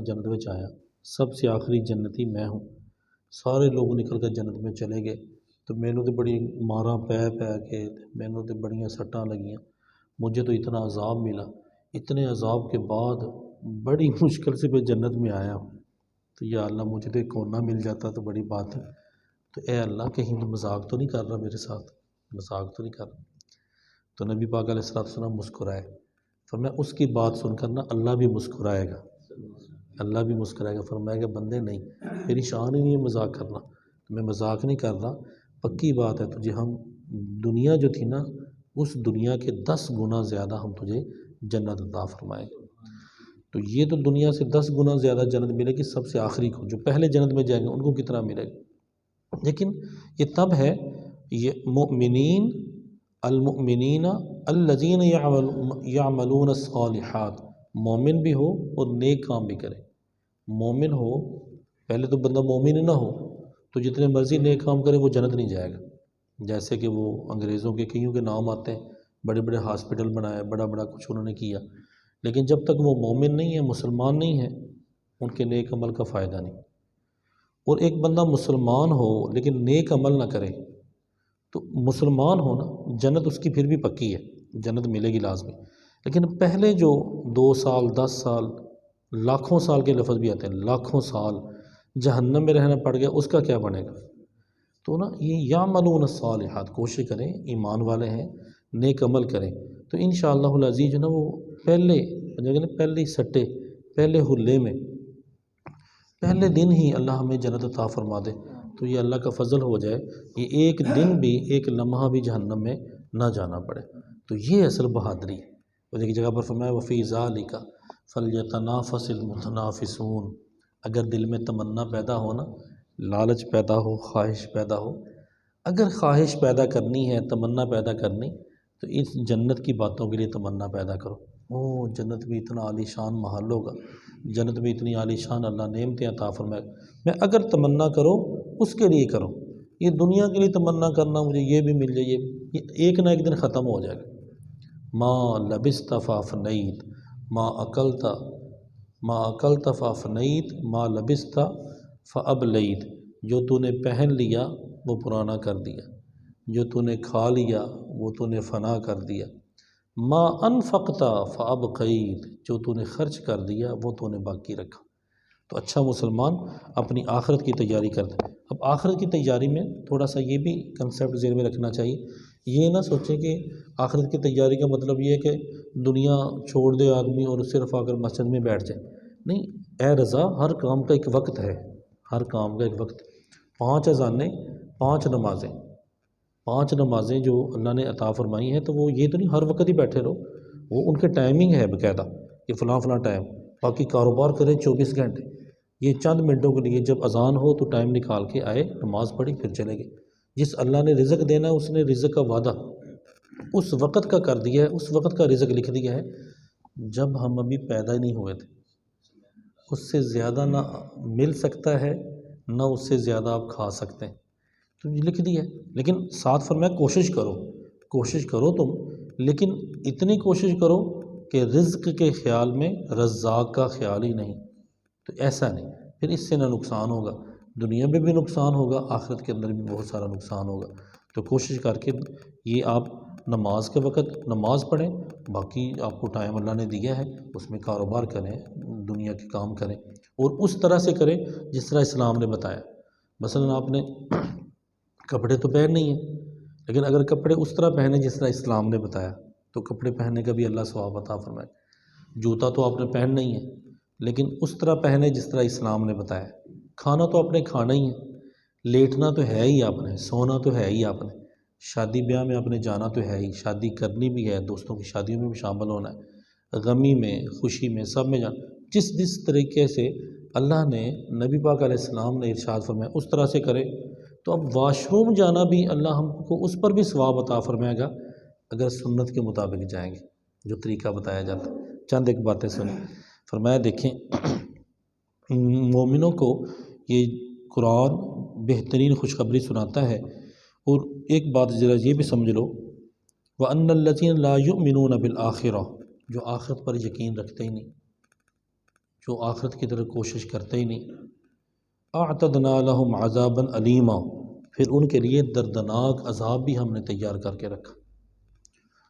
جنت میں آیا، سب سے آخری جنتی میں ہوں، سارے لوگ نکل کر جنت میں چلے گئے، تو مینوں تو بڑی مارا پے کے مینوں تو بڑیاں سٹاں لگیاں، مجھے تو اتنا عذاب ملا، اتنے عذاب کے بعد بڑی مشکل سے میں جنت میں آیا ہوں، تو یا اللہ مجھے تو ایک کونا مل جاتا تو بڑی بات ہے، تو اے اللہ کہیں تو مذاق تو نہیں کر رہا میرے ساتھ، مذاق تو نہیں کر رہا۔ تو نبی پاک علیہ السلام مسکرائے، فرمایا اس کی بات سن کر نا اللہ بھی مسکرائے گا، اللہ بھی مسکرائے گا۔ فرمایا کہ بندے نہیں، میری شان ہی نہیں ہے مذاق کرنا، میں مذاق نہیں کر رہا، پکی بات ہے تجھے ہم دنیا جو تھی نا اس دنیا کے 10 گنا زیادہ ہم تجھے جنت عطا فرمائیں گے۔ تو یہ تو دنیا سے 10 گنا زیادہ جنت ملے گی سب سے آخری کو، جو پہلے جنت میں جائیں گے ان کو کتنا ملے گا، لیکن یہ تب ہے یہ مؤمنین المؤمنین الذین یعملون الصالحات، مومن بھی ہو اور نیک کام بھی کرے۔ مومن ہو، پہلے تو بندہ مومن ہی نہ ہو تو جتنے مرضی نیک کام کرے وہ جنت نہیں جائے گا، جیسے کہ وہ انگریزوں کے کئیوں کے نام آتے ہیں، بڑے بڑے ہاسپٹل بنائے، بڑا بڑا کچھ انہوں نے کیا، لیکن جب تک وہ مومن نہیں ہے، مسلمان نہیں ہے، ان کے نیک عمل کا فائدہ نہیں۔ اور ایک بندہ مسلمان ہو لیکن نیک عمل نہ کرے تو مسلمان ہو نا جنت اس کی پھر بھی پکی ہے، جنت ملے گی لازمی، لیکن پہلے جو 2 سال 10 سال لاکھوں سال کے لفظ بھی آتے ہیں، لاکھوں سال جہنم میں رہنا پڑ گیا، اس کا کیا بنے گا؟ تو نا یہ یعملون الصالحات، کوشش کریں، ایمان والے ہیں، نیک عمل کریں، تو انشاءاللہ العزیز جو نا وہ پہلے سٹے، پہلے حلے میں، پہلے دن ہی اللہ ہمیں جنت عطا فرما دے، تو یہ اللہ کا فضل ہو جائے، یہ ایک دن بھی ایک لمحہ بھی جہنم میں نہ جانا پڑے، تو یہ اصل بہادری ہے۔ اور ایک جگہ پر فرمایا وفی ذالک فلیتنافس المتنافسون، اگر دل میں تمنا پیدا ہو نا، لالچ پیدا ہو، خواہش پیدا ہو، اگر خواہش پیدا کرنی ہے، تمنا پیدا کرنی، تو اس جنت کی باتوں کے لیے تمنا پیدا کرو، جنت میں اتنا عالی شان محل ہوگا، جنت میں اتنی عالی شان اللہ نعمتیں عطا فرمائے، میں اگر تمنا کرو اس کے لیے کرو، یہ دنیا کے لیے تمنا کرنا مجھے یہ بھی مل جائے، یہ ایک نہ ایک دن ختم ہو جائے گا۔ ما لبست فافنیت ما اکلت فافنیت ما لبست فابلیت، جو تو نے پہن لیا وہ پرانا کر دیا، جو تو نے کھا لیا وہ تو نے فنا کر دیا، ما انفقت فابقیت، جو تو نے خرچ کر دیا وہ تو نے باقی رکھا۔ تو اچھا مسلمان اپنی آخرت کی تیاری کرتا ہے۔ اب آخرت کی تیاری میں تھوڑا سا یہ بھی کنسیپٹ ذہن میں رکھنا چاہیے، یہ نہ سوچیں کہ آخرت کی تیاری کا مطلب یہ ہے کہ دنیا چھوڑ دے آدمی اور صرف آ کر مسجد میں بیٹھ جائے، نہیں، اے رضا ہر کام کا ایک وقت ہے، ہر کام کا ایک وقت، 5 اذانیں، 5 نمازیں، 5 نمازیں جو اللہ نے عطا فرمائی ہیں، تو وہ یہ تو نہیں ہر وقت ہی بیٹھے رہو، وہ ان کے ٹائمنگ ہے باقاعدہ کہ فلاں فلاں ٹائم، باقی کاروبار کریں 24 گھنٹے، یہ چند منٹوں کے لیے جب اذان ہو تو ٹائم نکال کے آئے، نماز پڑھی، پھر چلے گئے۔ جس اللہ نے رزق دینا ہے اس نے رزق کا وعدہ اس وقت کا کر دیا ہے، اس وقت کا رزق لکھ دیا ہے جب ہم ابھی پیدا ہی نہیں ہوئے تھے، اس سے زیادہ نہ مل سکتا ہے نہ اس سے زیادہ آپ کھا سکتے ہیں، تو یہ لکھ دیا ہے، لیکن ساتھ فرمایا کوشش کرو تم، لیکن اتنی کوشش کرو کہ رزق کے خیال میں رزاق کا خیال ہی نہیں، تو ایسا نہیں، پھر اس سے نہ نقصان ہوگا، دنیا میں بھی نقصان ہوگا، آخرت کے اندر بھی بہت سارا نقصان ہوگا، تو کوشش کر کے یہ آپ نماز کے وقت نماز پڑھیں، باقی آپ کو ٹائم اللہ نے دیا ہے اس میں کاروبار کریں، دنیا کے کام کریں، اور اس طرح سے کریں جس طرح اسلام نے بتایا۔ مثلا آپ نے کپڑے تو پہننے ہی ہیں، لیکن اگر کپڑے اس طرح پہنے جس طرح اسلام نے بتایا تو کپڑے پہننے کا بھی اللہ ثواب عطا فرمائے۔ جوتا تو آپ نے پہننا ہی ہے لیکن اس طرح پہنے جس طرح اسلام نے بتایا۔ کھانا تو آپ نے کھانا ہی ہے، لیٹنا تو ہے ہی آپ نے، سونا تو ہے ہی آپ نے، شادی بیاہ میں آپ نے جانا تو ہے ہی، شادی کرنی بھی ہے، دوستوں کی شادیوں میں بھی شامل ہونا ہے، غمی میں خوشی میں سب میں جانا، جس طریقے سے اللہ نے نبی پاک علیہ السلام نے ارشاد فرمایا اس طرح سے کرے، تو اب واش روم جانا بھی اللہ ہم کو اس پر بھی ثواب عطا فرمائے گا اگر سنت کے مطابق جائیں گے جو طریقہ بتایا جاتا ہے۔ چند ایک باتیں سنیں، فرمایا دیکھیں مومنوں کو یہ قرآن بہترین خوشخبری سناتا ہے، اور ایک بات ذرا یہ بھی سمجھ لو، وَأَنَّ الَّذِينَ لَا يُؤْمِنُونَ بِالْآخِرَةِ، جو آخرت پر یقین رکھتے ہی نہیں، جو آخرت کی طرف کوشش کرتے ہی نہیں۔ اعتدنا لہم عذابا علیما، پھر ان کے لیے دردناک عذاب بھی ہم نے تیار کر کے رکھا۔